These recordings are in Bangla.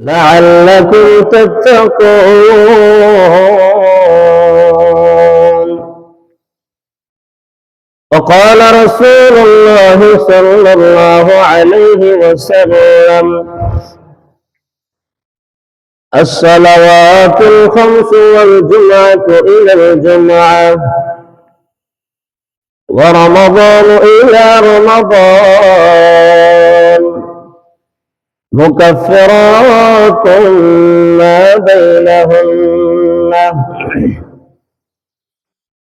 لعلكم تتقون. وقال رسول الله صلى الله عليه وسلم: الصلوات الخمس والجمعة إلى الجمعة ورمضان إلى رمضان مكفرات ما بينهن،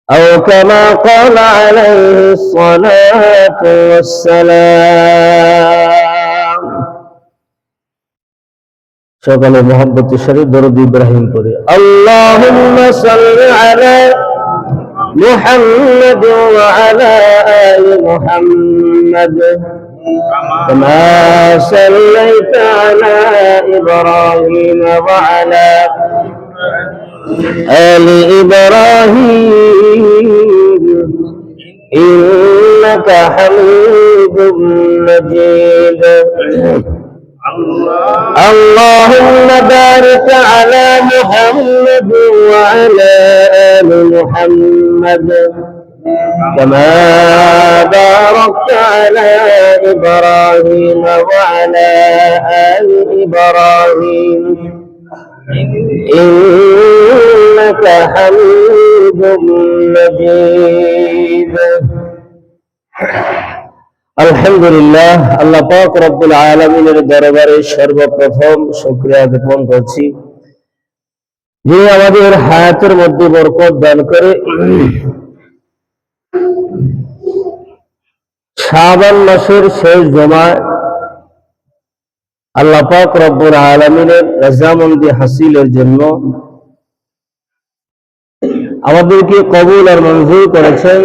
أو كما قال عليه الصلاة والسلام. সকলে মোহাম্মতের সাথে দরুদ ইব্রাহিম পড়ে আল্লাহুম্মা সাল্লি আলা মুহাম্মাদ ওয়া আলা আলি মুহাম্মাদ কামা সাল্লাইতা আলা ইব্রাহিম ওয়া আলা আলি ইব্রাহিম ইন্নাকা হামিদুম মাজিদ. اللهم بارك على محمد وعلى آل محمد كما باركت على إبراهيم وعلى آل إبراهيم إنك حميد مجيد. আলহামদুলিল্লাহ, আল্লাহ পাক রব্বুল আলামিনের দরবারে সর্বপ্রথম শুকরিয়া জ্ঞাপন করছি, যিনি আমাদের হায়াতের মধ্যে বরকত দান করে শাবান মাসের শেষ জুমায় আল্লাহ পাক রব্বুল আলামিনের রাজামন্দি হাসিলের জন্য আমাদেরকে কবুল আর মঞ্জুর করেছেন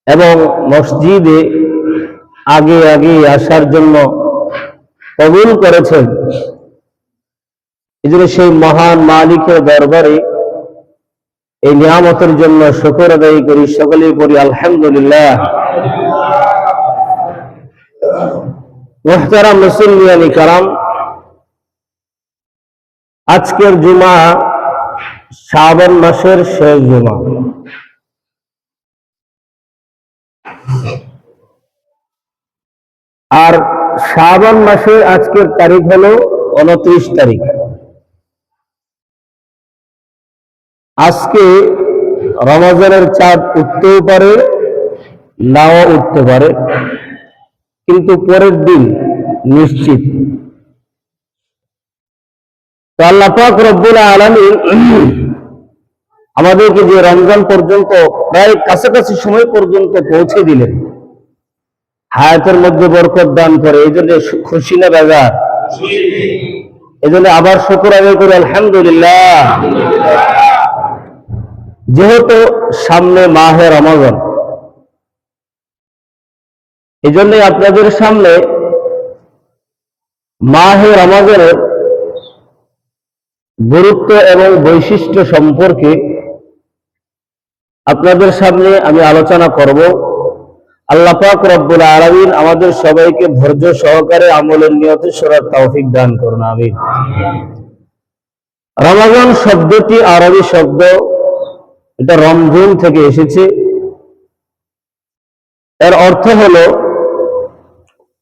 এবং মসজিদে আগে আগে আসার জন্য কবুল করেছেন। এজন্য সেই মহান মালিকের দরবারে এই নিয়ামতের জন্য শুকর আদায় করি, সকলেই পড়ি আলহামদুলিল্লাহ। মুহতারাম মুসল্লিয়ানি কারাম, আজকের জুমা শাবান মাসের শেষ জুমা। আর শাবান মাসে আজকের তারিখ হলো 29 তারিখ। আজকে রমজানের চাঁদ উঠতেও পারে, নাও উঠতে পারে, কিন্তু পরের দিন নিশ্চিত। তো আল্লাহ পাক রব্বুল আলামিন আমাদেরকে যে রমজান পর্যন্ত প্রায় কাছাকাছি সময় পর্যন্ত পৌঁছে দিলেন, হায়াতের মধ্যে বরকত দান করে, এই জন্য খুশি না বাজার? এই জন্য আবার শুকর আদায় করি আলহামদুলিল্লাহ। যেহেতু সামনে মাহে রমজান, এই জন্য আপনাদের সামনে মাহে রমজানের গুরুত্ব এবং বৈশিষ্ট্য সম্পর্কে আপনাদের সামনে আমি আলোচনা করব। আল্লাহ পাক রব্বুল আলামিন আমাদের সবাইকে ধৈর্য সহকারে আমলের নিয়তে শোনার তৌফিক দান করুন, আমিন। রমজান শব্দটি আরবি শব্দ, এটা রমজুন থেকে এসেছে। এর অর্থ হলো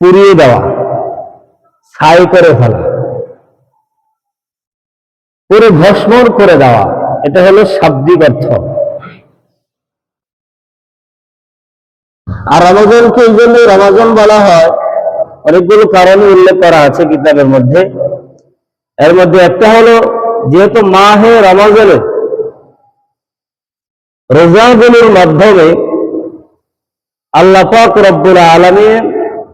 পুড়িয়ে দেওয়া, ছাই করে ফেলা, পুরো ভস্ম করে দেওয়া, এটা হলো শাব্দিক অর্থ। আর রমজানকে এই জন্য রমজান বলা হয়, অনেকগুলো কারণে উল্লেখ করা আছে কিতাবের মধ্যে। এর মধ্যে একটা হলো, যেহেতু মাহে রমজানে রোজাগুলোর মাধ্যমে আল্লাহ পাক রব্বুল আলামিন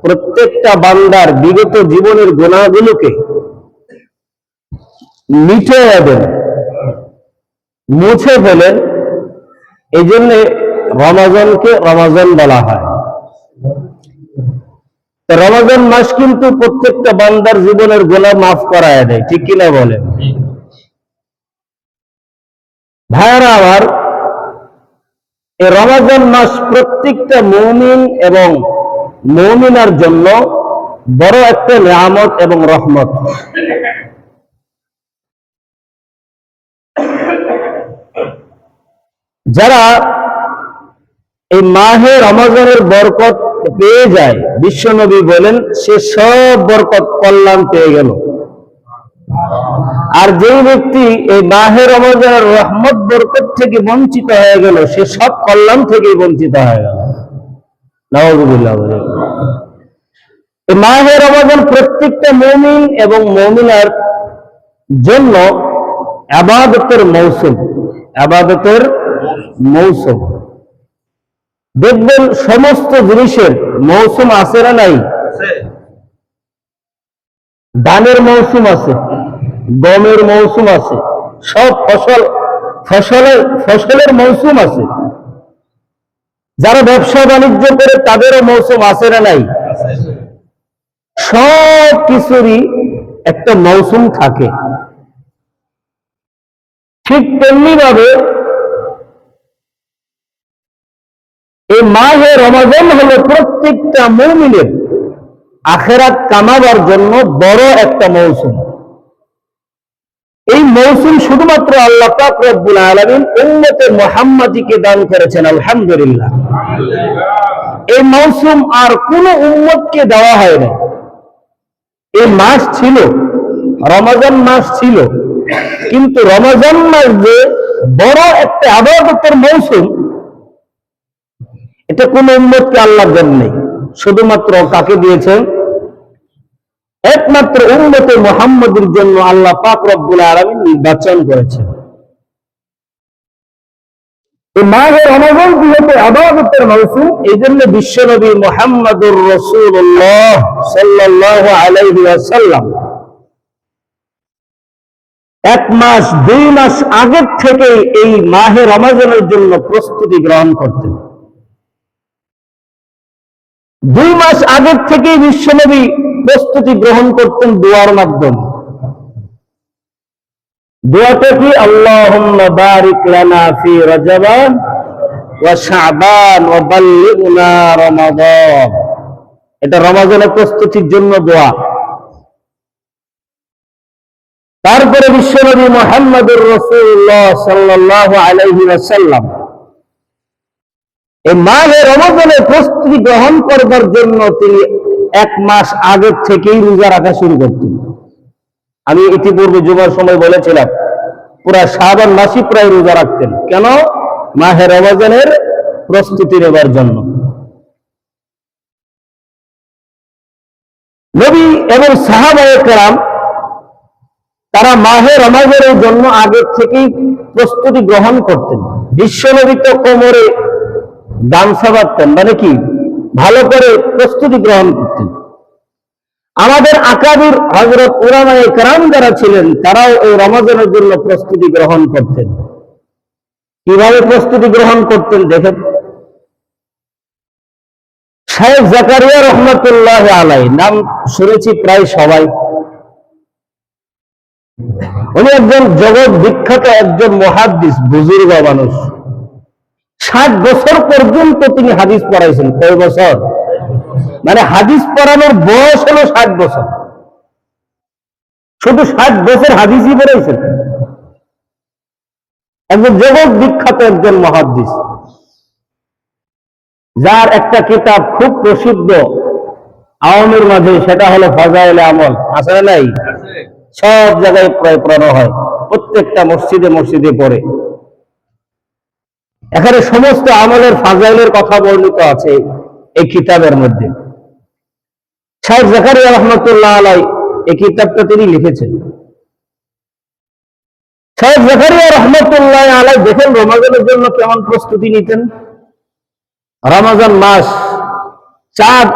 প্রত্যেকটা বান্দার বিগত জীবনের গুনাহগুলোকে মিটিয়ে দেন, মুছে ফেলেন। এই জন্য রমজানকে রমজান বলা হয়। রমজান মাস কিন্তু প্রত্যেকটা বান্দার জীবনের গুনাহ মাফ করায় দেয়, ঠিক কিনা বলেন? ভাইরা আমার, এই রমজান মাস প্রত্যেকটা মুমিন এবং মুমিনার জন্য বড় একটা নিয়ামত এবং রহমত। যারা এই মাহে রমজানের বরকত পেয়ে যায়, বিশ্বনবী বলেন সে সব বরকত কল্যাণ পেয়ে গেল। আর যে ব্যক্তি এই মাহে রমজানের রহমত বরকত থেকে বঞ্চিত হয়ে গেল, সে সব কল্যাণ থেকেই বঞ্চিত হয়ে গেল। নাউযুবিল্লাহ। এই মাহে রমজান প্রত্যেকটা মুমিন এবং মুমিনার জন্য ইবাদতের মৌসুম, ইবাদতের মৌসুম। দেখবেন সমস্ত জিনিসের মৌসুম আছে না নাই? ধানের মৌসুম আছে, গমের মৌসুম আছে, সব ফসলের মৌসুম আছে। যারা ব্যবসা বাণিজ্য করে তাদেরও মৌসুম আছে না নাই? সব কিছুরই একটা মৌসুম থাকে। ঠিক তেমনি ভাবে এই মাহে রমজান হলো প্রত্যেকটা মুমিনের আখিরাত কামাবার জন্য বড় একটা মৌসুম। এই মৌসুম শুধুমাত্র আল্লাহ পাক রব্বুল আলামিন উম্মতে মুহাম্মাদীকে দান করেছেন, আলহামদুলিল্লাহ। এই মৌসুম আর কোন উম্মতকে দেওয়া হয় না। এই মাস ছিল, রমজান মাস ছিল, কিন্তু রমজান মাস যে বড় একটা ইবাদতের মৌসুম, এটা কোন উম্মতকে আল্লাহ দেন নাই। শুধুমাত্র কাকে দিয়েছেন? একমাত্র উম্মতে মুহাম্মাদের জন্য আল্লাহ পাক রব্বুল আলামিন নির্বাচন করেছেন। এই মাহে রমজান যেহেতু ইবাদতের মৌসুম, এই জন্য বিশ্বনবী মুহাম্মদুর রাসূলুল্লাহ সাল্লাল্লাহু আলাইহি ওয়াসাল্লাম 1 মাস 2 মাস আগের থেকে এই মাহে রমজানের জন্য প্রস্তুতি গ্রহণ করতেন। 2 মাস আগের থেকে বিশ্বনবী প্রস্তুতি গ্রহণ করতেন দোয়ার মাধ্যমে। দোয়াটা কি? আল্লাহুম্মা বারিক লানা ফি রজব ওয়া শাবান ওয়া বাল্লিগনা রমাদান। এটা রমজানের প্রস্তুতির জন্য দোয়া। তারপরে বিশ্বনবী মুহাম্মদুর রাসূলুল্লাহ সাল্লাল্লাহু আলাইহি ওয়াসাল্লাম এই মাহে রমজানের প্রস্তুতি গ্রহণ করবার জন্য তিনি 1 মাস আগের থেকেই রোজা রাখা শুরু করতেন। আমি ইতিপূর্বে জুমার সময় বলেছিলাম, পুরা শাবান মাসই প্রায় রোজা রাখতেন। কেন? মাহে রমজানের প্রস্তুতি নেবার জন্য। নবী এবং সাহাবায়ে কেরাম তারা মাহে রমজানের জন্য আগে থেকেই প্রস্তুতি গ্রহণ করতেন। বিশ্বনবী তো কোমরে গামছা বাঁধতেন, মানে কি ভালো করে প্রস্তুতি গ্রহণ করতেন। আমাদের আকাবির হযরত উলামায়ে কেরাম যারা ছিলেন, তারাও এই রমজানের জন্য প্রস্তুতি গ্রহণ করতেন। কিভাবে প্রস্তুতি গ্রহণ করতেন দেখেন। শাইখ জাকারিয়া রহমাতুল্লাহ আলাইহি নাম শুনেছি প্রায় সবাই। উনি একজন জগৎ বিখ্যাত একজন মুহাদ্দিস, বুজুর্গ মানুষ। 60 বছর পর্যন্ত তিনি হাদিস পড়াইছেন। কয় বছর? মানে হাদিস পড়ানোর বয়স হলো 60 বছর। শুধু 60 বছর হাদিসই পড়াইছেন। একজন জগৎ বিখ্যাত একজন মুহাদ্দিস, যার একটা কিতাব খুব প্রসিদ্ধ আওয়ামের মাঝে, সেটা হলো ফাজাইলে আমল। আছে না নাই? সব জায়গায় প্রায় পড়ানো হয়, প্রত্যেকটা মসজিদে মসজিদে পড়ে। এখানে সমস্ত আমলের ফাজাইলের কথা বর্ণিত আছে এই কিতাবের মধ্যে। শাইখ জাকারিয়া রহমাতুল্লাহ আলাইহি এই কিতাবটা তিনি লিখেছেন। শাইখ জাকারিয়া রহমাতুল্লাহ আলাইহি দেখেন রমজানের জন্য কেমন প্রস্তুতি নিতেন। রমজান মাস চাঁদ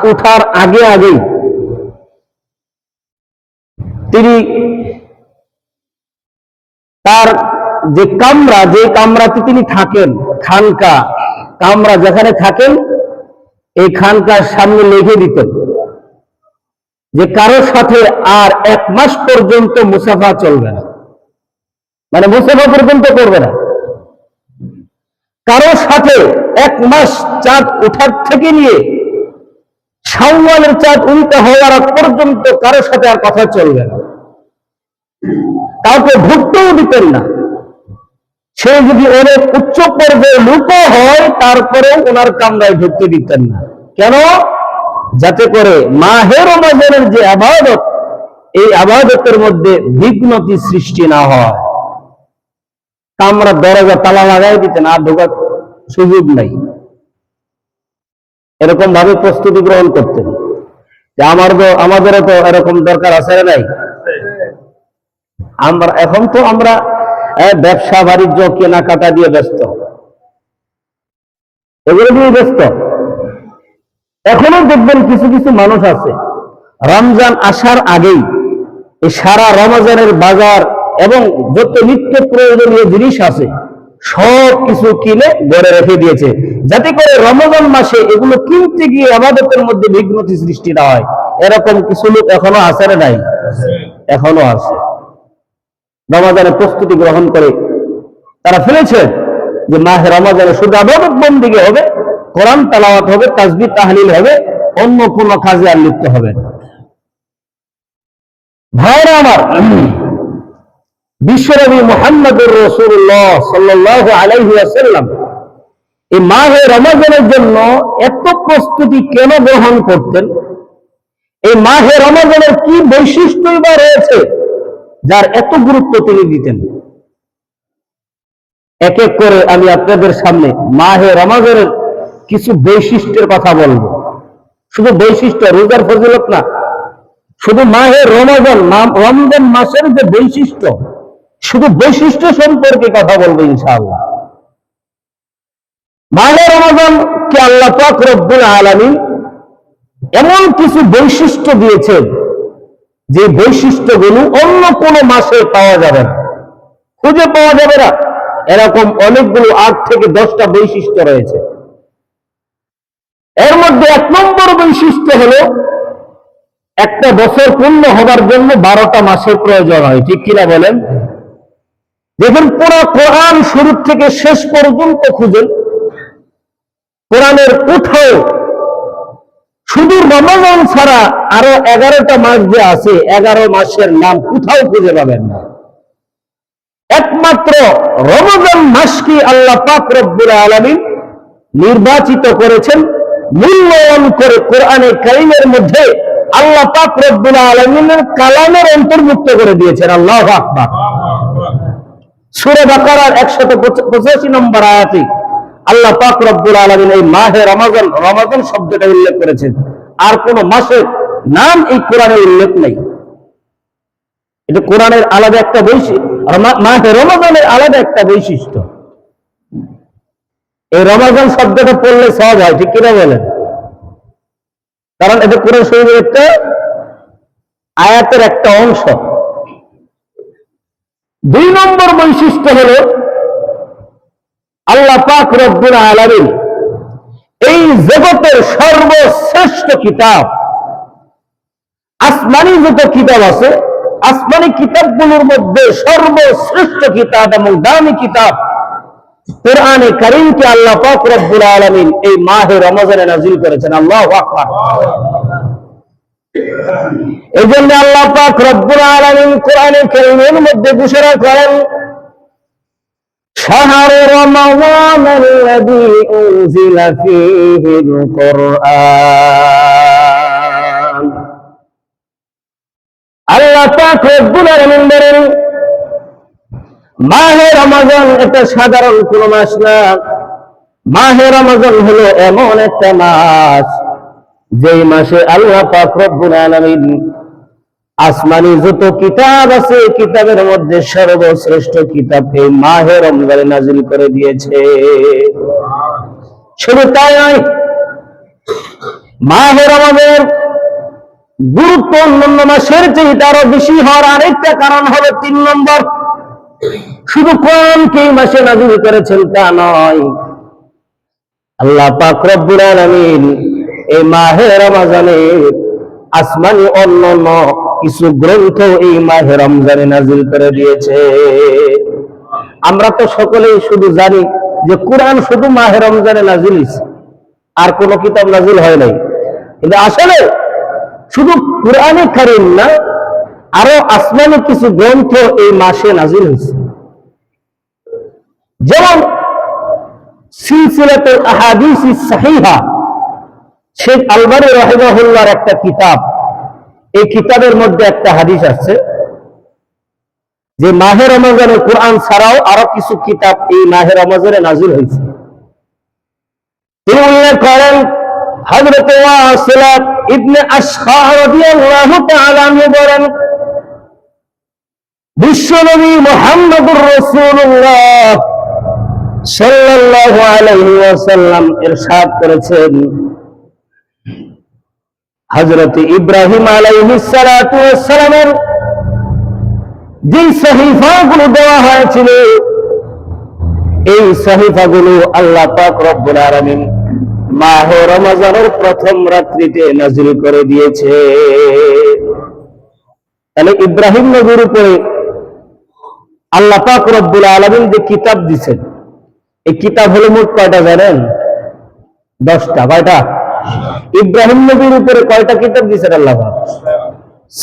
ওঠার আগেই তিনি তার যে কামরাতে তিনি থাকেন, খানকা কামরা যেখানে থাকেন, এই খানকার সামনে লিখে দিতেন যে কারোর সাথে আর 1 মাস পর্যন্ত মুসাফা চলবে না, মানে মুসাফা পর্যন্ত করবে না। কারোর সাথে 1 মাস চাঁদ ওঠার থেকে নিয়ে শাওয়ালের চাঁদ উল্টা হওয়ার আগ পর্যন্ত কারোর সাথে আর কথা চলবে না, কাউকে ঢুকতেও দিতেন না। সে যদি অনেক উচ্চ পর্যায়ে লোকও হয় তারপরেও ওনার কামরায় ঢুকতে দিতেন না। কেন? যাতে করে মাহে রমজানের যে ইবাদত, এই ইবাদতের মধ্যে বিঘ্নতি সৃষ্টি না হয়। কামরা দরজা তালা লাগাই দিতেন, আর ঢোকার সুযোগ নাই। এরকম ভাবে প্রস্তুতি গ্রহণ করতেন যে আমাদেরও তো এরকম দরকার আছে না নাই? এখন তো আমরা ব্যবসা বাণিজ্য কেনাকাটা দিয়ে ব্যস্ত, এগুলো দিয়ে ব্যস্ত। এখনো দেখবেন কিছু কিছু মানুষ আছে রমজান আসার আগেই এই সারা রমজানের বাজার এবং যত নিত্য প্রয়োজনীয় জিনিস আছে সব কিছু কিনে ঘরে রেখে দিয়েছে, যাতে করে রমজান মাসে এগুলো কিনতে গিয়ে ইবাদতের মধ্যে বিঘ্নতি সৃষ্টি না হয়। এরকম কিছু লোক এখনো আছে না নাই? এখনো আছে। রমজানের প্রস্তুতি গ্রহণ করে তারা ফেলেছেন যে মাহে রমজানে শুধু ইবাদত বন্দেগী হবে, কোরআন তেলাওয়াত হবে, তাসবিহ তাহলিল হবে, অন্য কোনো কাজে আর লিপ্ত হবে না। ভাইরা আমার, বিশ্বনবী মুহাম্মদুর রাসূলুল্লাহ সাল্লাল্লাহু আলাইহি ওয়াসাল্লাম এই মাহে রমজানের জন্য এত প্রস্তুতি কেন গ্রহণ করতেন? এই মাহে রমজানের কি বৈশিষ্ট্যই বা রয়েছে যার এত গুরুত্ব তিনি দিতেন? এক এক করে আমি আপনাদের সামনে মাহে রমজানের কিছু বৈশিষ্ট্যের কথা বলবো। শুধু বৈশিষ্ট্য, রোজার ফজিলত না, শুধু মাহে রমজান মাসের যে বৈশিষ্ট্য, শুধু বৈশিষ্ট্য সম্পর্কে কথা বলবো ইনশাআল্লাহ। মাহে রমজান কে আল্লাহ পাক রব্বুল আলামিন এমন কিছু বৈশিষ্ট্য দিয়েছেন যে বৈশিষ্ট্যগুলো অন্য কোনো মাসে পাওয়া যাবে না, খুঁজে পাওয়া যাবে না। এরকম অনেকগুলো 8 থেকে 10টা বৈশিষ্ট্য রয়েছে। এর মধ্যে 1 নম্বর বৈশিষ্ট্য হলো একটা বছর পূর্ণ হবার জন্য 12টা মাসের প্রয়োজন হয়, ঠিক কিনা বলেন? দেখুন, পুরো কোরআন শুরু থেকে শেষ পর্যন্ত খুঁজেন, কোরআনের কোথাও শুধু রমজান ছাড়া আরো 11টা মাস যে আছে, 11 মাসের নাম কোথাও খুঁজে পাবেন না। একমাত্র রমজান মাসকে আল্লাহ পাক রব্বুল আলামিন নির্বাচিত করেছেন, মূল্যায়ন করে কোরআনে কারীমের মধ্যে আল্লাহ পাক রব্বুল আলামিনের কালামের অন্তর্ভুক্ত করে দিয়েছেন। আল্লাহু আকবার। সূরা বাকারার 185 নম্বর আয়াতে আল্লাহ পাক রব্বুল আলামিন এই মাহে রমজান শব্দটা উল্লেখ করেছেন। আর কোন মাসের নাম এই কোরআনে উল্লেখ নেই। এটা কোরআনের আলাদা একটা বৈশিষ্ট্য, মাহে রমজানের আলাদা একটা বৈশিষ্ট্য। এই রমজান শব্দটা পড়লে সহজ হয়, ঠিক কিনা বলেন? কারণ এটা কোরআন শরীফের একটা আয়াতের একটা অংশ। 2 নম্বর বৈশিষ্ট্য হলো আল্লাহ পাক রব্বুল আলামিন এই জগতের সর্বশ্রেষ্ঠ কিতাব, আসমানি যত কিতাব আছে, আসমানি কিতাবগুলোর মধ্যে সর্বশ্রেষ্ঠ কিতাব এবং দামি কিতাব কোরআনে কারীমকে আল্লাহ পাক রব্বুল আলামিন এই মাহে রমজানে নাযিল করেছেন। আল্লাহু আকবার। এইজন্য আল্লাহ পাক রব্বুল আলামিন কোরআনে কারীমের মধ্যে ঘোষণা করেন, শাহরু রমাদান আল্লাযী উনজিলা ফীহিল কুরআন। আল্লাহ পাক রব্বুল আলামিন বলেন, মাহে রমজান এটা সাধারণ কোন মাস না। মাহে রমজান হলো এমন একটা মাস যেই মাসে আল্লাহ পাক রব্বুল আলামিন আসমানি যত কিতাব আছে, কিতাবের মধ্যে সর্বশ্রেষ্ঠ কিতাব এই মাহে রমজানে নাযিল করে দিয়েছে। শুধু তাই নয়, মাহে রমজানের গুরুত্ব অন্যান্য মাসের চেয়ে আরো বেশি হওয়ার আরেকটা কারণ হলো 3 নম্বর, শুধু কোরআনকে এই মাসে নাযিল করেছেন তা নয়, আল্লাহ পাক রব্বুল আলামিন এই মাহে রমজানে আসমানি অন্যান্য কিছু গ্রন্থ এই মাহে রমজানে নাযিল করে দিয়েছে। আমরা তো সকলেই শুধু জানি যে কোরআন শুধু মাহে রমজানে নাযিল হয়েছে, আর কোনো কিতাব নাযিল হয় নাই। কিন্তু আসলে শুধু কুরআনে কারীম না, আরো আসমানি কিছু গ্রন্থ এই মাসে নাজিল হয়েছে। যেমন সিলসিলাতুল আহাদিস সাহিহা, শেখ আলবানী রাহিমাহুল্লাহর একটা কিতাব। এই কিতাবের মধ্যে একটা হাদিস আছে যে মাহে রমজানে কোরআন ছাড়াও আরো কিছু কিতাব এই মাহে রমজানে নাজিল হয়েছে। তিনি উল্লেখ করেন হযরত ওয়াসিলা ইবনে আশখা রাদিয়াল্লাহু তাআলা আনহু বলেন, বিশ্বনবী মুহাম্মদুর রাসূলুল্লাহ সাল্লাল্লাহু আলাইহি ওয়াসাল্লাম ইরশাদ করেছেন, হযরত ইব্রাহিম আলাইহিস সালাতু ওয়াস সালামের যে সহিফাগুলো দেওয়া হয়েছিল, এই সহিফাগুলো আল্লাহ পাক রব্বুল আলামিন মাহে রমজানের প্রথম রাত্রিতে নাযিল করে দিয়েছে। তাহলে ইব্রাহিম নবীর উপরে আল্লাহ পাক রব্বুল আলামিন যে কিতাব দিয়েছেন, এই কিতাব হলো মোট কয়টা জানেন? 10টা। কয়টা? ইব্রাহিম নবীর উপরে কয়টা কিতাব দিয়েছেন আল্লাহ পাক?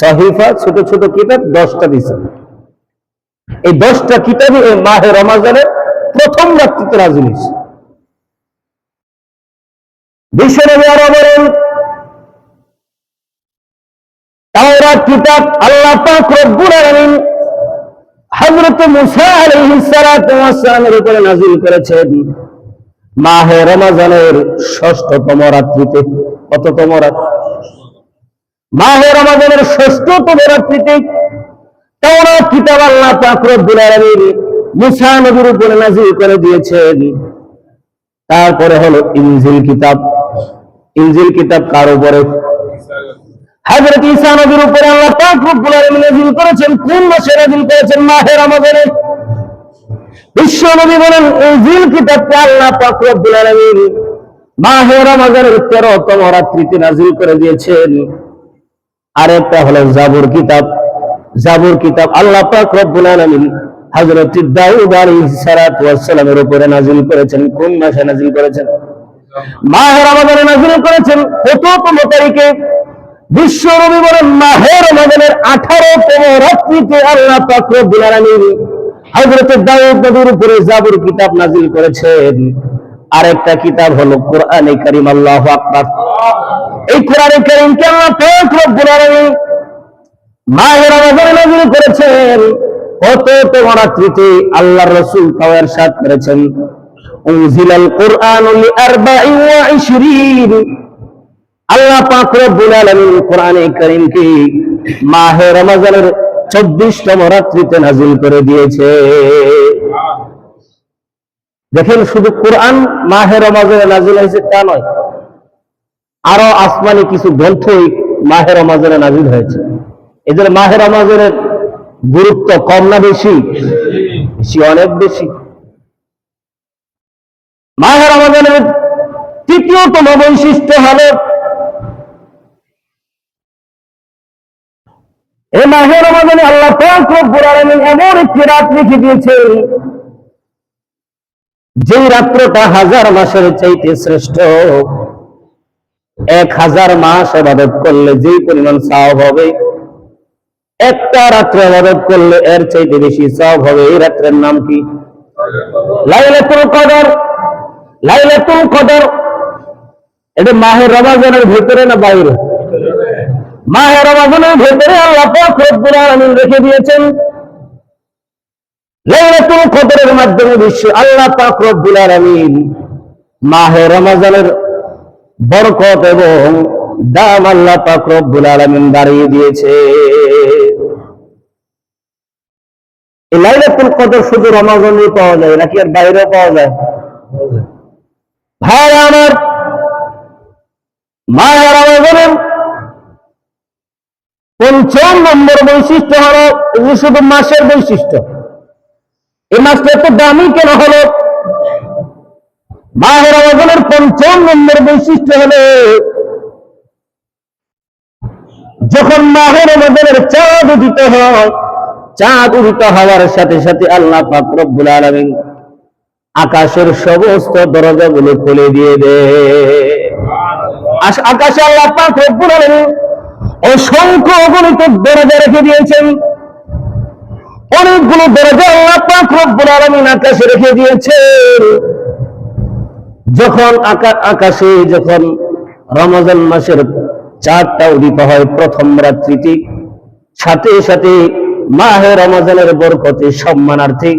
সহিফা, ছোট ছোট কিতাব 10টা দিয়েছেন। এই 10টা কিতাবই এই মাহে রমজানের প্রথম রাত্রিতে নাযিল হয়েছে। বিশ্বনবী আরো বলেন, তাওরাত কিতাব আল্লাহ পাক রব্বুল আলামিন হযরত মুসা আলাইহিস সালাতু ওয়াস সালামের উপরে নাযিল করেছেন মাহে রমজানের 6ষ্ঠতম রাত্রিতে। কততম রাত? মাহে রমজানের 6ষ্ঠতম রাত্রিতে তাওরাত কিতাব আল্লাহ পাক রব্বুল আলামিন মুসা নবীর উপরে নাযিল করে দিয়েছেন। তারপরে হলো ইনজিল কিতাব। ইনজিল কিতাব কার উপরে? হযরত ঈসা নবীর উপরে আল্লাহ পাক রব্বুল আলামিন নাযিল করেছেন। কোন মাসে নাযিল করেছেন? মাহে রমজানে। বিশ্ব নবী বলেন, ইনজিল কিতাবকে আল্লাহ পাক রব্বুল আলামিন মাহে রমজানের 13তম রাত্রিতে নাযিল করে দিয়েছেন। আরেকটা হলো জাবুর কিতাব। জাবুর কিতাব আল্লাহ পাক রব্বুল আলামিন হযরত দাউদ আলাইহিস সালাতু ওয়াস সালামের উপরে নাযিল করেছেন। কোন মাসে নাযিল করেছেন? মাহে রমজানে নাযিল করেছেন। কততম তারিখে? বিশ্ব নবী বলেন, মাহে রমজানের 18তম রাত্রিতে আল্লাহ পাক রব্বুল আলামিন হযরত দাউদ নবীর উপরে জাবুর কিতাব নাযিল করেছেন। আরেকটা কিতাব হলো কোরআনে কারীম। আল্লাহু আকবার। এই কোরআনে কারীমকে আল্লাহ পাক রব্বুল আলামিন মাহে রমজানে নাযিল করেছেন। কততম রাত্রিতে? আল্লাহর রাসূল তাও ইরশাদ করেছেন, উনজিলাল কুরআনু লি24। আল্লাহ পাক রব্বুল আলামিন কোরআনে কারীমকে মাহে রমজানের 24তম রাত্রিতে নাযিল করে দিয়েছে। দেখেন, শুধু কোরআন মাহে রমজানে নাযিল হয়েছে তা নয়, আরো আসমানি কিছু গ্রন্থই মাহে রমজানে নাযিল হয়েছে। এদের মাহে রমজানের গুরুত্ব কম না বেশি? বেশি, অনেক বেশি। মাহে রমজানের 3য়তম বৈশিষ্ট্য হলো, এই মাহে রমজানে আল্লাহ পাক রব্বুল আলামিন এমন একটি রাত রেখে দিয়েছেন, যেই রাত্রটা 1000 মাসের চাইতে শ্রেষ্ঠ। 1000 মাস ইবাদত করলে যেই পরিমাণ সওয়াব হবে, একটা রাত্রে ইবাদত করলে এর চাইতে বেশি সওয়াব হবে। এই রাত্রের নাম কি? লাইলাতুল কদর। লাইলাতুল কদর এটা মাহে রমজানের ভিতরে না বাইরে? মাহে রমজানের ভিতরে আল্লাহ পাক রব্বুল আলামিন রেখে দিয়েছেন। লাইলাতুল কদরের মাধ্যমে বিশ্ব আল্লাহ পাক রব্বুল আলামিন মাহে রমজানের বরকত এবং দাম আল্লাহ পাক রব্বুল আলামিন বাড়িয়ে দিয়েছে। এই লাইলাতুল কদর শুধু রমজানে পাওয়া যায় নাকি আর বাইরেও পাওয়া যায়? ভাই আমার, মাহে রমজানের 5ম নম্বর বৈশিষ্ট্য হলো, যে শুধু মাসের বৈশিষ্ট্য। এই মাসটা এত দামি কেন হলো? মাহে রমজানের 5ম নম্বর বৈশিষ্ট্য হলো, যখন মাহে রমজানের চাঁদ উদিত হয়, চাঁদ উদিত হওয়ার সাথে সাথে আল্লাহ পাক রব্বুল আলামিন আকাশের সমস্ত দরজাগুলো খুলে দিয়ে দেয়। আকাশে আল্লাহ পাক রব্বুল আলামিন অসংখ্য অগণিত দরজা রেখে দিয়েছেন। অনেকগুলো দরজা আল্লাহ পাক রব্বুল আলামিন আকাশে রেখে দিয়েছেন। যখন আকাশে যখন রমজান মাসের চাঁদটা উদিত হয় প্রথম রাত্রিতে, সাথে সাথে মাহে রমজানের বরকতে সম্মানার্থে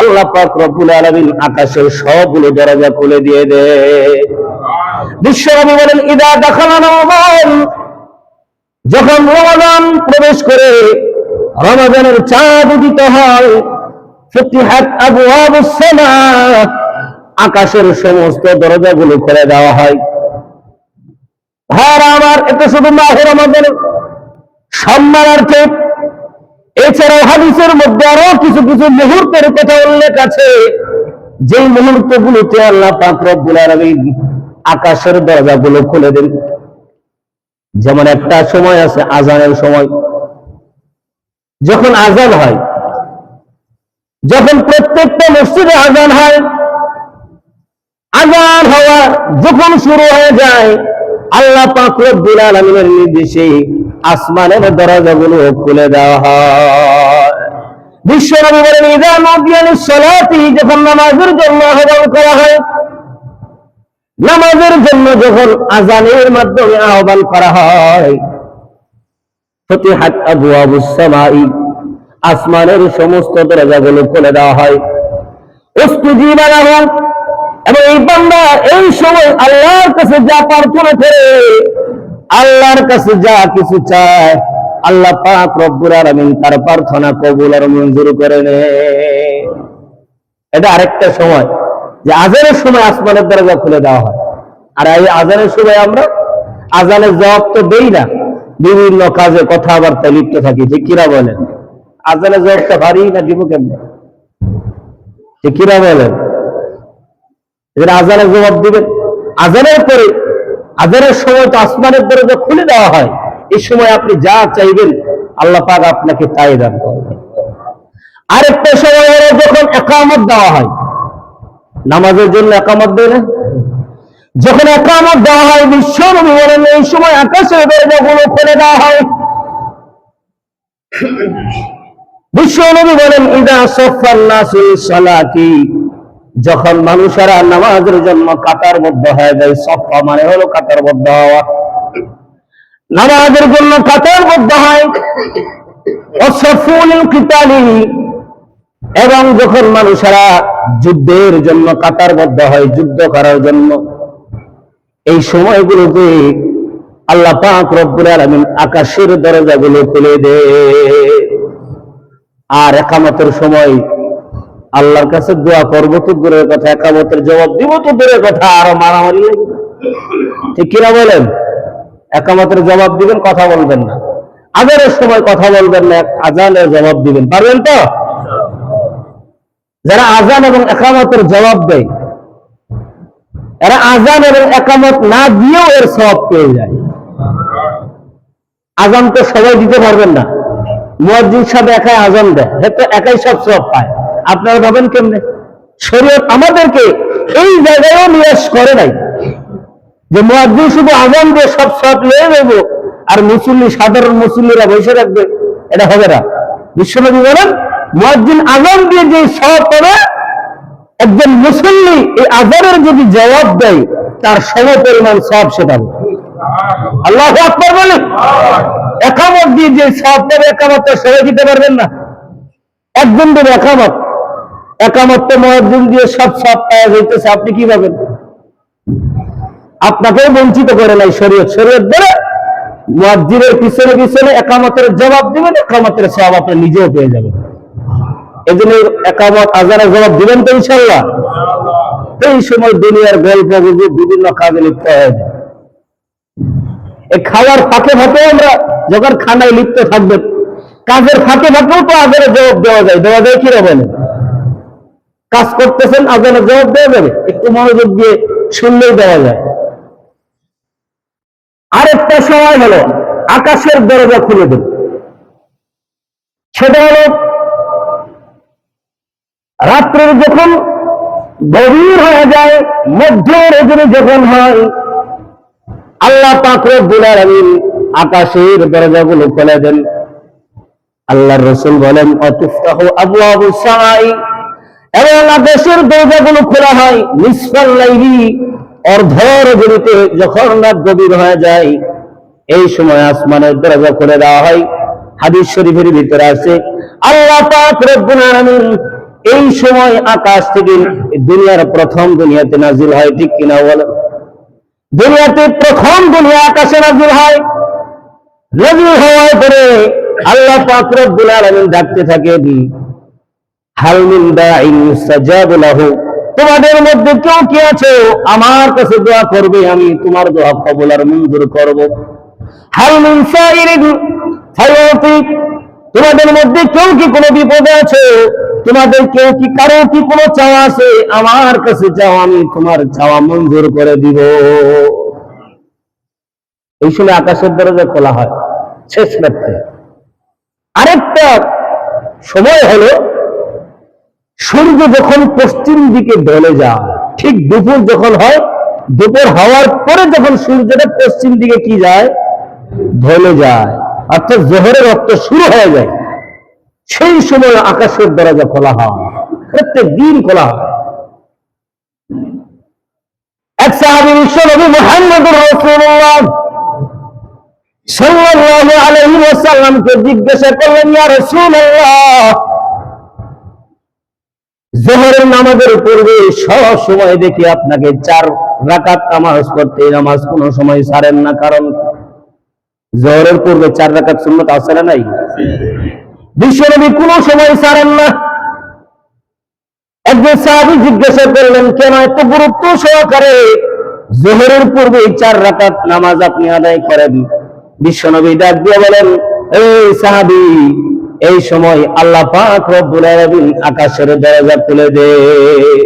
আল্লাহ পাক রব্বুল আলামিন আকাশের সবগুলো দরজা খুলে দিয়ে দেয়। বিশ্বনবী বলেন, ইদা দাখালা রমাদান, যখন রমাদান প্রবেশ করে রমাদানের চাঁদ উদিত হয়, ফুতিহাত আবওয়াবুস সামা, আকাশের সমস্ত দরজাগুলো খুলে দেওয়া হয়। ভাইরা আমার, এটা শুধু মাহে রমাদানের সম্মানার্থে। এছাড়াও হাদিসের মধ্যে আরো কিছু কিছু মুহূর্তের কথা উল্লেখ আছে, যে মুহূর্তগুলোতে আল্লাহ পাক রব্বুল আলামিন আকাশের দরজাগুলো খুলে দেন। যেমন একটা সময় আছে আজানের সময়, যখন আজান হয়, যখন প্রত্যেকটা মসজিদে আজান হয়, আজান হওয়া যখন শুরু হয়ে যায়, আল্লাহ পাক রব্বুল আলামিনের নির্দেশে আসমানের দরজাগুলো খুলে দেওয়া হয়। বিশ্বনবী বলেন, ইযা নুদিয়া লিস-সালাতি, যখন নামাজের জন্য আহ্বান করা হয়, নামাজের জন্য যখন আজানের মাধ্যমে আহ্বান করা হয়, ফুতিহাত আবওয়াবুস সামাই, আসমানের সমস্ত দরজাগুলো খুলে দেওয়া হয়। উস্তুজিবা লাহু, এবং এই বান্দা এই সময় আল্লাহর কাছে যা প্রার্থনা করে, আল্লাহর কাছে যা কিছু চায়, আল্লাহ পাক রব্বুল আলামিন তার প্রার্থনা কবুল আর মঞ্জুর করে নেয়। এটা আরেকটা সময়, যে আজানের সময় আসমানের দরজা খুলে দেওয়া হয়। আর এই আজানের সময় আমরা আজানের জবাব তো দেই না, বিভিন্ন কাজে কথাবার্তা লিপ্ত থাকি, ঠিক কিনা বলেন? আজানের জবাবটা ভারী না দিব কেমনে, ঠিক কিনা বলেন? আজানের জবাব দিবেন। আজানের পরে, আজানের সময় তো আসমানের দরজা খুলে দেওয়া হয়। এই সময় আপনি যা চাইবেন আল্লাহ পাক আপনাকে তাই দান করবেন। আরেকটা সময় হলো যখন ইকামত দেওয়া হয়, নামাজের জন্য ইকামত দেয় না, যখন ইকামত দেওয়া হয়, বিশ্বনবী বলেন এই সময় আকাশের দরজাগুলো খুলে দেওয়া হয়। বিশ্বনবী বলেন, ইদা সাফফান নাসু লিস-সালাতি, যখন মানুষেরা নামাজের জন্য কাতারবদ্ধ হয়ে যায়। সফা মানে হলো কাতারবদ্ধ হওয়া, নামাজের জন্য কাতারবদ্ধ হয়। ওয়াসাফুল কিতালি, এবং যখন মানুষেরা যুদ্ধের জন্য কাতারবদ্ধ হয়, যুদ্ধ করার জন্য, এই সময়গুলোতে আল্লাহ পাক রব্বুল আলামিন আকাশের দরজাগুলো খুলে দেয়। আর ইকামতের সময় আল্লাহর কাছে দোয়া করবো তো দূরের কথা, ইকামতের জবাব দিব তো দূরের কথা, আরো মারামারি লাগবে, ঠিক কিনা বলেন? ইকামতের জবাব দিবেন, কথা বলবেন না। আজানের সময় কথা বলবেন না, আজানের জবাব দিবেন, পারবেন তো? যারা আজান এবং ইকামতের জবাব দেয়, এরা আজান এবং ইকামত না দিয়েও এর সওয়াব পেয়ে যায়। আজান তো সবাই দিতে পারবেন না, মুয়াজ্জিন সাহেব একাই আজান দেয়, সে তো একাই সব সওয়াব পায়। আপনারা ভাবেন কেমনে? শরীয়ত আমাদেরকে এই জায়গায়ও নিয়াস করে নাই যে মুয়াজ্জিন শুধু আজান দিয়ে সব সওয়াব নিয়ে নেব আর মুসল্লি, সাধারণ মুসল্লিরা বসে রাখবে, এটা হবে না। বিশ্বনবী বলেন, মুয়াজ্জিন আজান দিয়ে যে সওয়াব পাবে, একজন মুসল্লি এই আজানের যদি জবাব দেয়, তার সমপরিমাণ সওয়াব সে পাবে। আল্লাহু আকবার বলেন। ইকামত দিয়ে যে সওয়াব পাবে, ইকামত তো সবাই দিতে পারবেন না। একজন দেবে ইকামত, ইকামত তো মুয়াজ্জিন দিয়ে সব সওয়াব পাওয়া যাইতেছে, আপনি কি পাবেন? আপনাকেও বঞ্চিত করে নাই শরীয়ত। শরীয়ত বলে মুয়াজ্জিনের পিছনে পিছনে ইকামতের জবাব দিবেন, ইকামতের সওয়াব আপনি নিজেও পেয়ে যাবেন। এজন্য ইকামত আজানের জবাব দিবেন তো ইনশাআল্লাহ। এই সময় দুনিয়ার গল্প গুজব বিভিন্ন কাজে লিপ্ত হয়ে যায়। এই খাওয়ার ফাঁকে ফাঁকে আমরা যখন খানায় লিপ্ত থাকবেন, কাজের ফাঁকে ফাঁকেও তো আজানের জবাব দেওয়া যায়। দেওয়া যায় কি বলেন? কাজ করতেছেন, আজানের জবাব দেওয়া যাবে, একটু মনোযোগ দিয়ে শুনলেই দেওয়া যায়। আরেকটা সময় হলো আকাশের দরজা খুলে দেব, সেটা হলো রাত্রের যখন গভীর হয়ে যায়, মধ্য রজনী যখন হয়, আল্লাহ পাক রব্বুল আলামিন আকাশের দরজাগুলো খুলে দেন। আল্লাহর রাসূল বলেন অতুফতাহু আবওয়াবুস সামাই, এবং আকাশের দরজাগুলো খোলা হয় নিসফাল লাইলি, অর্ধ রজনীতে যখন রাত গভীর হয়ে যায় এই সময় আসমানের দরজা খুলে দেওয়া হয়। হাদিস শরীফের ভিতরে আছে আল্লাহ পাক রব্বুল আলামিন এই সময় আকাশ থেকে দুনিয়ার প্রথম দুনিয়াতে নাজিল হয়। ঠিক কিনা বলেন? দুনিয়াতে প্রথম দুনিয়া আকাশে নাজিল হয়। নাজিল হওয়ার পরে আল্লাহ পাক রব্বুল আলামিন ডাকতে থাকেন হাল মিন দাঈন ইউস্তাজাবু লাহু, তোমাদের মধ্যে কেউ কি আছে আমার কাছে দোয়া করবে, আমি তোমার দোয়া কবুল আর মঞ্জুর করব। হাল মিন সাইরিন ফায়ুতি, তোমাদের মধ্যে কেউ কি কোনো বিপদে আছে, তোমাদের কেউ কি কারো কি কোনো চাওয়া আছে, আমার কাছে চাও, আমি তোমার চাওয়া মঞ্জুর করে দিব। এই সময় আকাশের দরজা খোলা হয় শেষ রাত্রে। আরেকটা সময় হলো সূর্য যখন পশ্চিম দিকে ঢলে যায়, ঠিক দুপুর যখন হয়, দুপুর হওয়ার পরে যখন সূর্যটা পশ্চিম দিকে কি যায়, ঢলে যায়, অর্থাৎ জোহরের রক্ত শুরু হয়ে যায়, সেই সময় আকাশের দরজা খোলা হয়, প্রত্যেক দিন খোলা হয়। এক সাহাবী বিশ্বনবী মুহাম্মদুর রাসূলুল্লাহ সাল্লাল্লাহু আলাইহি ওয়াসাল্লামকে জিজ্ঞাসা করলেন, ইয়া রাসূলুল্লাহ, জোহরের নামাজের পূর্বে সব সময় দেখি আপনাকে 4 রাকাত নামাজ পড়তে, নামাজ কোন সময় ছাড়েন না, কারণ জোহরের পূর্বে 4 রাকাত সুন্নাত আছে না নাই? বিশ্বনবী কোন সময় ছাড়েন না। একজন সাহাবী জিজ্ঞাসা করলেন, কেন এত গুরুত্ব সহকারে জোহরের পূর্বে 4 রাকাত নামাজ আপনি আদায় করেন? বিশ্বনবী ডাক দিয়ে বলেন, এই সাহাবী, এই সময় আল্লাহ পাক রব্বুল আলামিন আকাশের দরজা খুলে দেয়।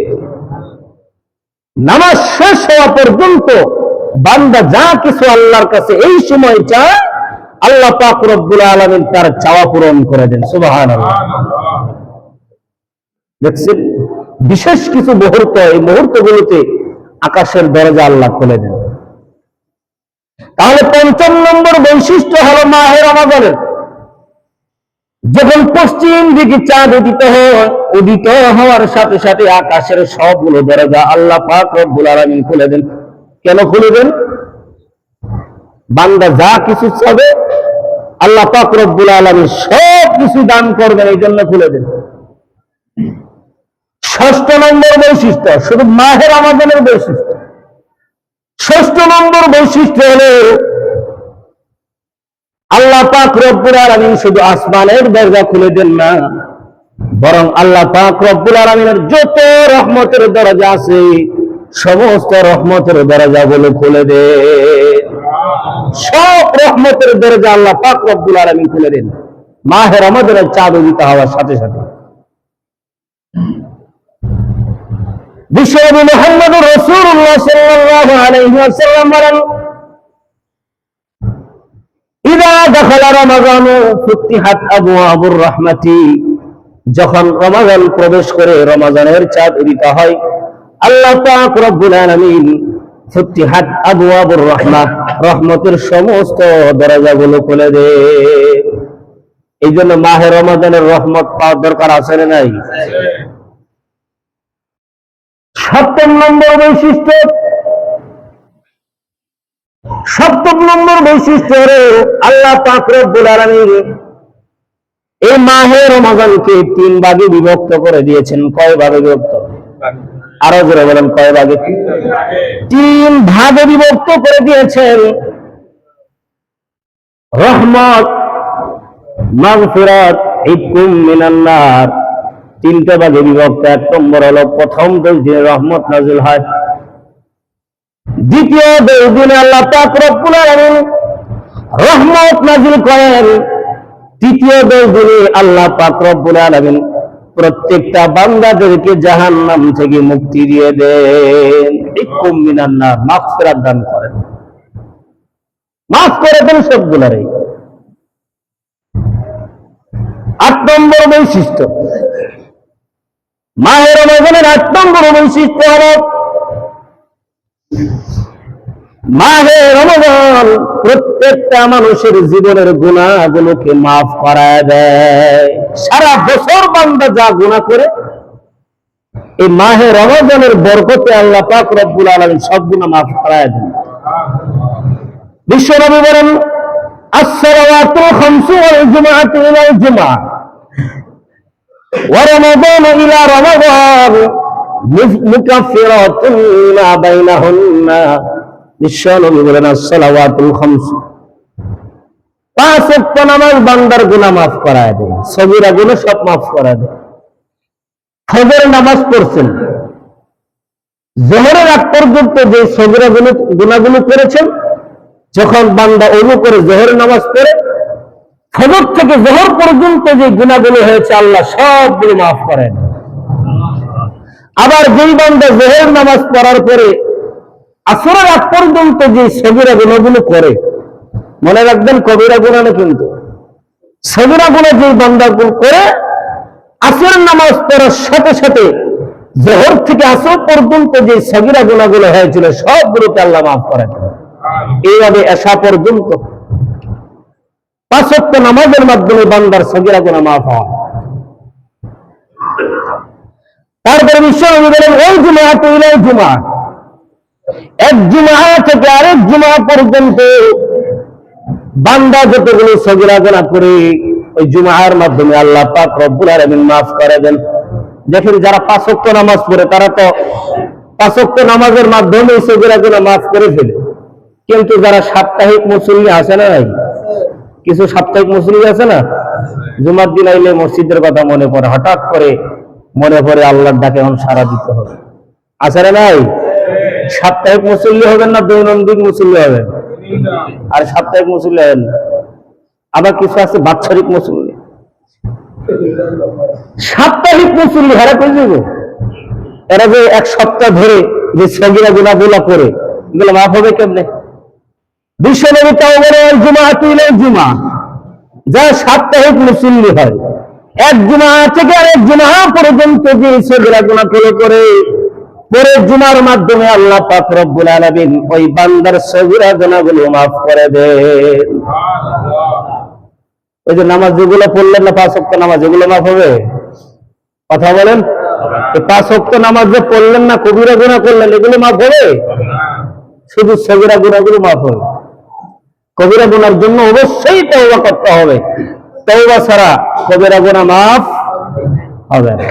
নামাজ শেষ হওয়া পর্যন্ত বান্দা যা কিছু আল্লাহর কাছে এই সময় চায়, আল্লাহ পাক রব্বুল আলামিন তার চাওয়া পূরণ করে দেন। সুবহানাল্লাহ। দেখছেন, বিশেষ কিছু মুহূর্ত, এই মুহূর্তগুলোতে আকাশের দরজা আল্লাহ খুলে দেন। তাহলে 5ম নম্বর বৈশিষ্ট্য হলো মাহে রমাদানের যখন পশ্চিম দিকে চাঁদ উদিত হওয়ার সাথে সাথে আকাশের সবগুলো দরজা আল্লাহ পাক রব্বুল আলামিন খুলে দেন। কেন খুলে দেন? বান্দা যা কিছু চাবে আল্লাহ পাক রব্বুল আলামিন সব কিছু দান করবেন, এই জন্য খুলে দেন। 6ষ্ঠ নম্বর বৈশিষ্ট্য, শুধু মাহে রমাদানের বৈশিষ্ট্য। 6ষ্ঠ নম্বর বৈশিষ্ট্য হলো আল্লাহ পাক রব্বুল আলামিন শুধু আসমানের দরজা খুলে দেন না, বরং আল্লাহ পাক রব্বুল আলামিনের যত রহমতের দরজা আছে সমস্ত রহমতের দরজাগুলো খুলে দেন। সব রহমতের দরজা আল্লাহ পাক রব্বুল আলামিন খুলে দেন মাহে রমাদানের চাঁদ উদিত হওয়ার সাথে সাথে। বিশ্বনবী মুহাম্মদুর রাসূলুল্লাহ সাল্লাল্লাহু আলাইহি ওয়াসাল্লাম বলেন, ইযা দাখালা রমাদান ফুতিহাত আবওয়াবুর রাহমাতি, যখন রমাদান প্রবেশ করে রমাদানের চাঁদ উদিত হয়, আল্লাহ পাক রব্বুল আলামিন ফুতিহাত আবওয়াবুর রাহমাহ, রহমতের সমস্ত দরজাগুলো খুলে দেন। এই জন্য মাহে রমাদানের রহমত পাওয়ার দরকার আছে না নাই? 7ম নম্বর বৈশিষ্ট্য, 7ম নম্বর বৈশিষ্ট্য হলো আল্লাহ পাক রব্বুল আলামিন এই মাহে রমাদানকে 3 ভাগে বিভক্ত করে দিয়েছেন। কয় ভাগে বিভক্ত? আরো জোরে বলেন, কয় ভাগে? 3 ভাগে বিভক্ত করে দিয়েছেন। রহমত, মাগফিরাত, ইতকুম মিনান নার, 3টা ভাগে বিভক্ত। 1 নম্বর হলো প্রথম 10 দিনে রহমত নাযিল হয়, দ্বিতীয় 10 দিনে আল্লাহ পাক রব্বুল আলামিন রহমত নাযিল করেন, তৃতীয় 10 দিনে আল্লাহ পাক রব্বুল আলামিন প্রত্যেকটা বান্দাদেরকে জাহান্নাম থেকে মুক্তি দিয়ে দেন। ইতকুম মিনান নার, মাগফিরাত দান করেন, মাফ করে দেন সবগুলারে। 8 নম্বর বৈশিষ্ট্য, মাহে রমাদানের 8 নম্বর বৈশিষ্ট্য হলো মাহে রমজান প্রত্যেকটা মানুষের জীবনের গুনাহগুলোকে মাফ করায় দেয়। সারা বছর বান্দা যা গুনাহ করে এই মাহে রমজানের বরকতে আল্লাহ পাক রব্বুল আলামিন সব গুনাহ মাফ করায় দেন। বিশ্বনবী বলেন, আস-সালাওয়াতুল খামসু ওয়াল জুমআতু ইলাল জুমআহ ওয়া রমাদানু ইলা রমাদান মুকাফফিরাতুন মা বাইনাহুন্না। বিশ্বনবী বলেন, আস-সালাওয়াতুল খামসু, পাঁচ ওয়াক্ত নামাজ বান্দার গুনাহ মাফ করায় দেয়, সগীরা গুনাহ সব মাফ করায় দেয়। ফজরের নামাজ পড়ছেন, যোহরের আগ পর্যন্ত যে সগীরা গুনাহগুলো করেছেন, যখন বান্দা ওযু করে যোহরের নামাজ পড়ে ফজর থেকে যোহর পর্যন্ত যে গুনাহগুলো হয়েছে আল্লাহ সবগুলো মাফ করেন। আবার যেই বান্দা যোহরের নামাজ পড়ার পরে আসরের আগ পর্যন্ত যে সগীরা গুনাহগুলো করে, মনে রাখবেন কবিরা গুনাহ না, কিন্তু সগীরা গুনাহ যে বান্দাগুলো করে আসরের নামাজ পড়ার সাথে সাথে যোহর থেকে আসর পর্যন্ত যে সগীরা গুনাহগুলো হয়েছিল সবগুলোকে আল্লাহ মাফ করেন। এইভাবে এশা পর্যন্ত পাঁচ ওয়াক্ত নামাজের মাধ্যমে বান্দার সগীরা গুনাহ মাফ হয়। তারপরে বিশ্বনবী বলেন, ওই জুমআতু ইলাল জুমআহ, এক জুমআ থেকে আরেক জুমআ পর্যন্ত বান্দা যতগুলো সগীরা গুনাহ করে ওই জুমআর মাধ্যমে আল্লাহ পাক রব্বুল আলামিন মাফ করে দেন। দেখেন, যারা পাঁচ ওয়াক্ত নামাজ পড়ে তারা তো পাঁচ ওয়াক্ত নামাজের মাধ্যমে সগীরা গুনাহ মাফ করে ফেলে, কিন্তু যারা সাপ্তাহিক মুসল্লি আছে না, কিছু সাপ্তাহিক মুসল্লি আছে না, জুমার দিন আইলে মসজিদের কথা মনে পড়ে, হঠাৎ করে মনে পড়ে আল্লাহর ডাকে এখন সাড়া দিতে হবে, আছে না নাই? সাপ্তাহিক মুসল্লি হবেন না দৈনন্দিন মুসল্লি হবেন? আর সাপ্তাহিক মুসল্লি হবেন না। আবার কিছু আছে বাৎসরিক মুসল্লি। সাপ্তাহিক মুসল্লি হারা করে দেবে, এরা যে এক সপ্তাহ ধরে যে সগীরা গুনাহগুলো করে এগুলো মাফ হবে কেমনে? বিশ্বনবী তাও বলে, জুমআতু ইলাল জুমআহ, যা সাপ্তাহিক মুসল্লি হয় এক জুমআ থেকে আরেক জুমআ পর্যন্ত যে সগীরা গুনাহ করে পরের জুমার মাধ্যমে আল্লাহ পাক রব্বুল আলামিন ওই বান্দার সগীরা গুনাহগুলো মাফ করে দেন। ওই যে নামাজ যেগুলো পড়লেন না, পাঁচ ওয়াক্ত নামাজ, এগুলো মাফ হবে? কথা বলেন, পাঁচ ওয়াক্ত নামাজ যে পড়লেন না, কবিরা গুনাহ করলেন, এগুলো মাফ হবে? শুধু সগীরা গুনাহগুলো মাফ হবে। কবিরা গুনার জন্য অবশ্যই তওবা করতে হবে, তওবা ছাড়া কবিরা গুনাহ মাফ হবে না।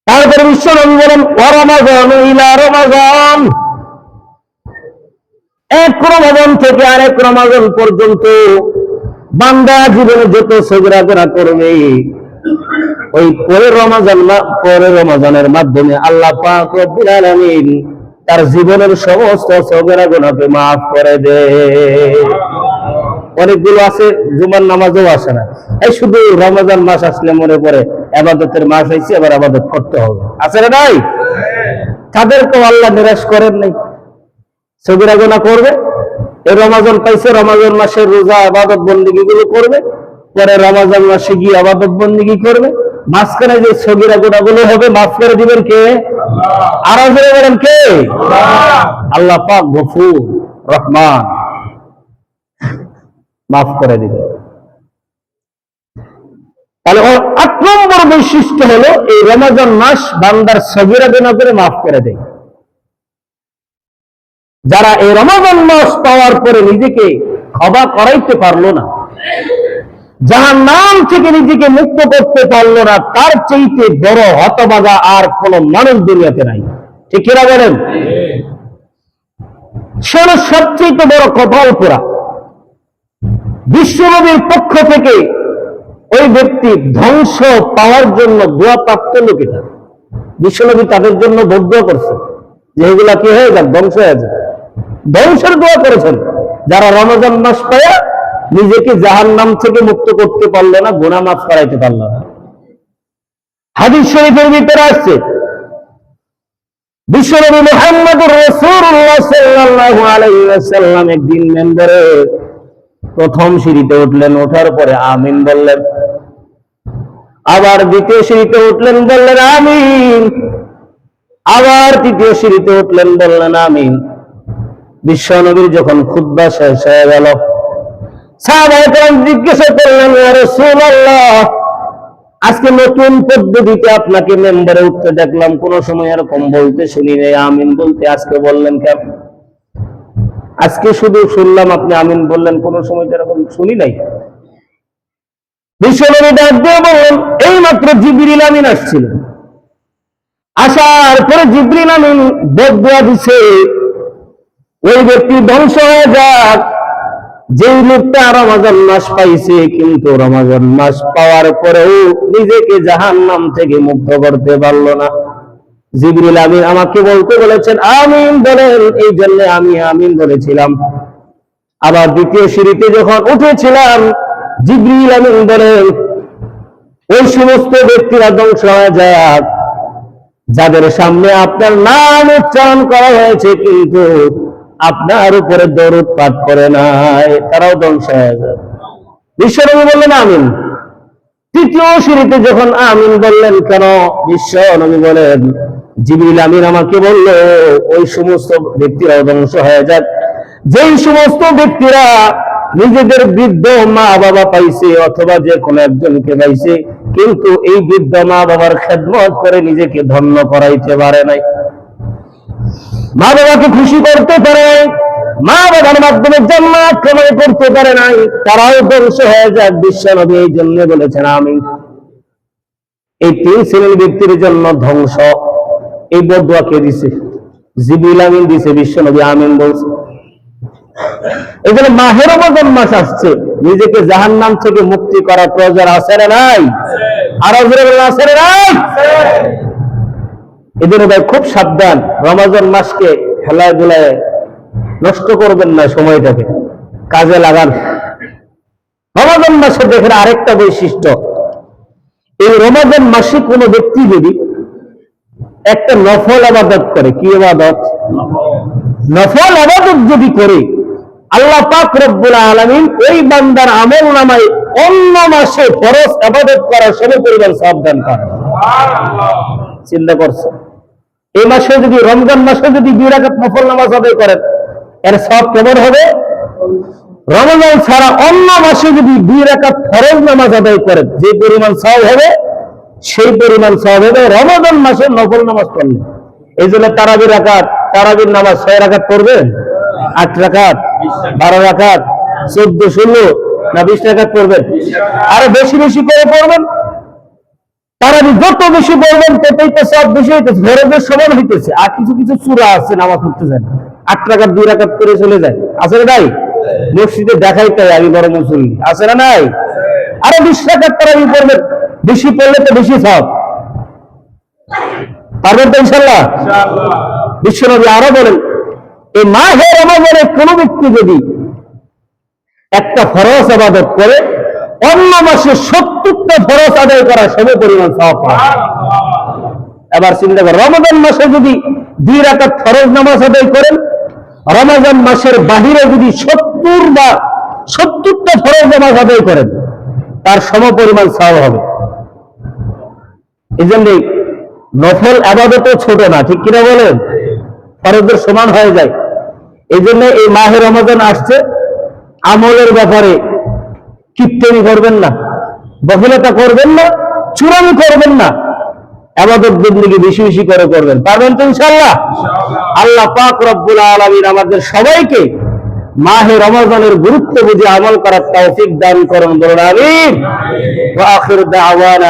তারপরে বিশ্বনবী বলেন, ওয়া রমাদানু ইলা রমাদান, এক রমাদান থেকে আরেক রমাদান পর্যন্ত বান্দা জীবনে যত সগীরা গুনাহ করবে ওই পরের রমাদানের মাধ্যমে আল্লাহ পাক রব্বুল আলামিন তার জীবনের সমস্ত সগীরা গুনাহকে মাফ করে দেয়। অনেকগুলো আছে জুমার নামাজও আসে না, এই শুধু রমজান মাস আসলে মনে পড়ে ইবাদতের মাস হয়েছে, এবার ইবাদত করতে হবে, আছে না নাই? তাদেরকেও আল্লাহ নিরাশ করেন নাই, সগীরা গুনাহ করবে, এই রমজান পাইছে, রমজান মাসের রোজা ইবাদত বন্দেগী গুলো করবে, পরে রমজান মাসে গিয়ে ইবাদত বন্দেগী করবে, মাঝখানে যে সগীরা গুনাহগুলো হবে মাফ করে দিবেন কে? আর জোরে বলেন কে? আল্লাহ পাক গফুর রহমান, মাফ করে দিবে। তাহলে ৮ নম্বর বৈশিষ্ট্য হলো এই রমজান মাস বান্দার সগীরা গুনাহ করে মাফ করে দেয়। যারা এই রমজান মাস পাওয়ার পরে নিজেকে ক্ষমা করাইতে পারলো না, জাহান্নাম থেকে নিজেকে মুক্ত করতে পারলো না, তার চাইতে বড় হতভাগা আর কোন মানুষ দুনিয়াতে নাই। ঠিক কিনা বলেন? সে হলো সবচেয়ে বড় কপাল পোড়া। বিশ্বনবীর পক্ষ থেকে ওই ব্যক্তি ধ্বংস পাওয়ার জন্য দোয়া প্রাপ্ত লোক, এটা বিশ্বনবী তাদের জন্য দোয়া করছে যে এগুলা কি হয়ে যাক, ধ্বংস হয়ে যাক, ধ্বংসের দোয়া করেছেন। যারা রমজান মাস পায় নিজেকে জাহান্নাম থেকে মুক্ত করতে পারলো না, গুনাহ মাফ করাইতে পারলো না। হাদিস শরীফের ভিতরে আসছে বিশ্বনবী মুহাম্মদুর রাসূলুল্লাহ সাল্লাল্লাহু আলাইহি ওয়াসাল্লাম একদিন মেম্বারে প্রথম সিঁড়িতে উঠলেন, ওঠার পরে আমিন বললেন, আবার দ্বিতীয় সিঁড়িতে উঠলেন, বললেন আমিন, আবার তৃতীয় সিঁড়িতে উঠলেন, বললেন আমিন। বিশ্ব নবীর যখন খুতবা শেষ হয়ে গেল, সাহাবায়ে কেরাম জিজ্ঞাসা করলেন, ইয়া রাসূলুল্লাহ, আজকে নতুন পদ্ধতিতে আপনাকে মেম্বারে উঠতে দেখলাম, কোন সময় এরকম বলতে শুনি নাই, আমিন বলতে, আজকে বললেন কেন? আজকে শুধু শুনলাম আপনি আমিন বললেন, কোন সময় এরকম শুনি নাই। বিশ্বনবী ডাক দিয়ে বললেন, এই মাত্র জিবরিল আমিন আসছিল, আসার পরে জিবরিল আমিন বদদুয়া দিছে, ওই ব্যক্তি ধ্বংস হয়ে যাক যেই লোকটা রমজান মাস পাইছে, কিন্তু রমজান মাস পাওয়ার পরেও নিজেকে জাহান্নাম থেকে মুক্ত করতে পারলো না। জিবরিল আমিন আমাকে বলতে বলেছেন আমিন বলেন, এই জন্য আমি আমিন বলেছিলাম। আবার দ্বিতীয় সিঁড়িতে যখন উঠেছিলাম, জিবরিল আমিন বলেন, ওই সমস্ত ব্যক্তিরা ধ্বংস হয়ে যাক যাদের সামনে আপনার নাম উচ্চারণ করা হয়েছে কিন্তু আপনার উপরে দরুদ পাঠ করে নাই, তারাও ধ্বংস হয়ে যায়। বিশ্বনবী বললেন আমিন। তৃতীয় সিঁড়িতে যখন আমিন বললেন কেন? বিশ্বনবী বলেন, জিবরিল আমিন আমাকে বলল ওই সমস্ত ব্যক্তিরাও ধ্বংস হয়ে যাক যেই সমস্ত ব্যক্তিরা নিজেদের বৃদ্ধ মা বাবা পাইছে অথবা যে কোনো একজনকে পাইছে, কিন্তু এই বৃদ্ধ মা বাবার খেদমত করে নিজেকে ধন্য করাইতে পারে নাই, মা বাবাকে খুশি করতে পারে নাই, মা বাবার মাধ্যমে জান্নাত কামাই করতে পারে নাই, তারাও ধ্বংস হয়ে যাক। বিশ্বনবী এই জন্য বলেছেন আমিন। এই তিন শ্রেণীর ব্যক্তির জন্য ধ্বংস। এই বদদুয়া কে দিছে? জিবরিল আমিন দিছে, বিশ্বনবী আমিন বলছে। এই জন্য মাহে রমজান মাস আসছে, নিজেকে জাহান্নাম থেকে মুক্তি করার প্রয়োজন আছে না নাই? আর আছে না নাই? এদের ভাই খুব সাবধান, রমজান মাসকে খেলায় ধুলায় নষ্ট করবেন না, সময়টাকে কাজে লাগান। রমজান মাসে দেখেন আরেকটা বৈশিষ্ট্য, এই রমজান মাসে কোন ব্যক্তি যদি একটা নফল ইবাদত করে, কি ইবাদত? নফল ইবাদত যদি করে, আল্লাহ পাক রব্বুল আলামিন ওই বান্দার আমলনামায় অন্য মাসে ফরজ ইবাদত করার সময় পরিমাণ সওয়াব দান করেন। সুবহানাল্লাহ। চিন্তা করছে, এই মাসে যদি রমজান মাসে যদি 2 রাকাত নফল নামাজ আদায় করেন, এর সওয়াব কেমন হবে? রমজান ছাড়া অন্য মাসে যদি 2 রাকাত ফরজ নামাজ আদায় করেন, যে পরিমাণ সওয়াব হবে সেই পরিমাণ সওয়াব হবে রমজান মাসে নফল নামাজ পড়লে। এই জন্য তারাবির নামাজ 6 রাকাত পড়বেন, 8 রাকাত, 12 রাকাত, 14, 16 না 20 রাকাত পড়বেন? আরো বেশি বেশি করে পড়বেন। তারাবি যত বেশি পড়বেন ততই তো সব বেশি হইতেছে, ফরজের সমান হইতেছে। আর কিছু কিছু সূরা আছে নামাজ পড়তে যায় 8 রাকাত 2 রাকাত করে চলে যায়, আছে না নাই? মসজিদে দেখাই তাই আমি বড় মুসল্লি, আছে না নাই? আরো 20 রাকাত তারাবি পড়বেন, বেশি পড়লে তো বেশি সওয়াব পারবেন তো ইনশাআল্লাহ। বিশ্বনবী আরো বলেন, এই মাহে রমজানে কোন ব্যক্তি যদি একটা ফরজ ইবাদত করে, অন্য মাসে 70টা ফরজ আদায় করার সময় পরিমাণ সওয়াব পায়। এবার চিন্তা করেন, রমজান মাসে যদি 2 রাকাত ফরজ নামাজ আদায় করেন, রমজান মাসের বাহিরে যদি 70টা ফরজ নামাজ আদায় করেন, তার সম পরিমাণ সওয়াব হবে। এই জন্য নফল ইবাদতও ছোট না, ঠিক কিনা বলেন? ফরজের সমান হয়ে যায়। এই জন্য এই মাহে রমজান আসছে, আমলের ব্যাপারে কিপ্টেমি করবেন না, বখিলতা করবেন না, চুরামি করবেন না, ইবাদত বন্দেগী বেশি বেশি করে করবেন। পারবেন তো ইনশাআল্লাহ? আল্লাহ পাক রব্বুল আলামিন আমাদের সবাইকে মাহে রমজানের গুরুত্ব বুঝে আমল করার তৌফিক দান করুন, বলুন আমিন। ওয়া আখিরু দাওয়ানা